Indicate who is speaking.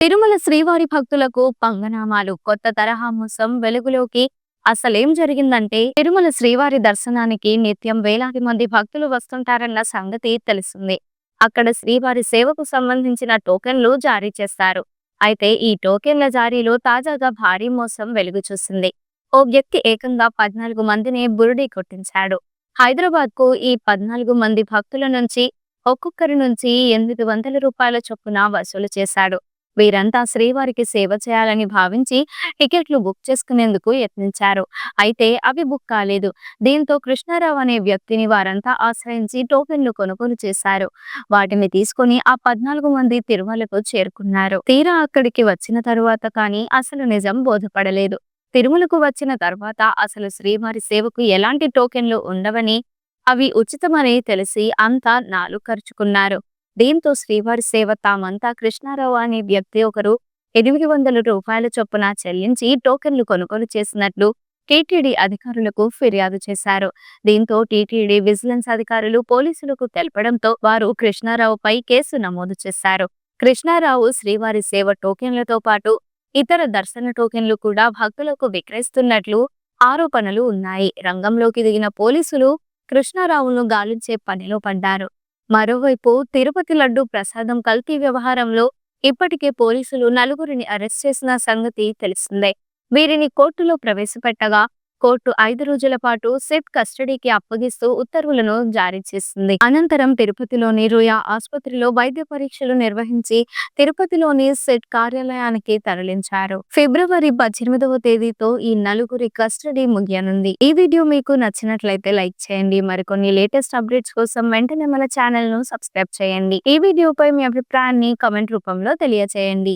Speaker 1: తిరుమల శ్రీవారి భక్తులకు పంగనామాలు కొత్త తరహా మోసం వెలుగులోకి. అసలేం జరిగిందంటే, తిరుమల శ్రీవారి దర్శనానికి నిత్యం వేలాది మంది భక్తులు వస్తుంటారన్న సంగతి తెలిసింది. అక్కడ శ్రీవారి సేవకు సంబంధించిన టోకెన్లు జారీ చేస్తారు. అయితే ఈ టోకెన్ల జారీలో తాజాగా భారీ మోసం వెలుగు చూసింది. ఓ వ్యక్తి ఏకంగా 14 మందిని బురిడీ కొట్టించాడు. హైదరాబాద్ కు ఈ 14 మంది భక్తుల నుంచి ఒక్కొక్కరి నుంచి రూ. 800 చొప్పున వసూలు చేశాడు. వీరంతా శ్రీవారికి సేవ చేయాలని భావించి టికెట్లు బుక్ చేసుకునేందుకు యత్నించారు. అయితే అవి బుక్ కాలేదు. దీంతో కృష్ణారావు అనే వ్యక్తిని వారంతా ఆశ్రయించి టోకెన్లు కొనుగోలు చేశారు. వాటిని తీసుకుని ఆ 14 మంది తిరుమలకు చేరుకున్నారు. తీరా అక్కడికి వచ్చిన తరువాత కానీ అసలు నిజం బోధపడలేదు. తిరుమలకు వచ్చిన తర్వాత అసలు శ్రీవారి సేవకు ఎలాంటి టోకెన్లు ఉండవని, అవి ఉచితమని తెలిసి అంతా నాలుక కరుచుకున్నారు. దీంతో శ్రీవారి సేవ తామంతా కృష్ణారావు అనే వ్యక్తి ఒకరు రూ. 800 చొప్పున చెల్లించి టోకెన్లు కొనుగోలు చేసినట్లు టీటీడీ అధికారులకు ఫిర్యాదు చేశారు. దీంతో టీటీడీ విజిలెన్స్ అధికారులు పోలీసులకు తెలపడంతో వారు కృష్ణారావుపై కేసు నమోదు చేశారు. కృష్ణారావు శ్రీవారి సేవ టోకెన్లతో పాటు ఇతర దర్శన టోకెన్లు కూడా భక్తులకు విక్రయిస్తున్నట్లు ఆరోపణలు ఉన్నాయి. రంగంలోకి దిగిన పోలీసులు కృష్ణారావును గాలించే పనిలో పడ్డారు. మరోవైపు తిరుపతి లడ్డూ ప్రసాదం కల్తీ వ్యవహారంలో ఇప్పటికే పోలీసులు నలుగురిని అరెస్ట్ చేసిన సంగతి తెలిసిందే. వీరిని కోర్టులో ప్రవేశపెట్టగా కోర్టు 5 రోజుల పాటు సిట్ కస్టడీకి అప్పగిస్తూ ఉత్తర్వులను జారీ చేసింది. అనంతరం తిరుపతిలోని రుయా ఆసుపత్రిలో వైద్య పరీక్షలు నిర్వహించి తిరుపతిలోని సిట్ కార్యాలయానికి తరలించారు. ఫిబ్రవరి 18వ తేదీతో ఈ నలుగురి కస్టడీ ముగియనుంది. ఈ వీడియో మీకు నచ్చినట్లయితే లైక్ చేయండి. మరికొన్ని లేటెస్ట్ అప్డేట్స్ కోసం వెంటనే మన ఛానల్ ను సబ్స్క్రైబ్ చేయండి. ఈ వీడియోపై మీ అభిప్రాయాన్ని కామెంట్ రూపంలో తెలియజేయండి.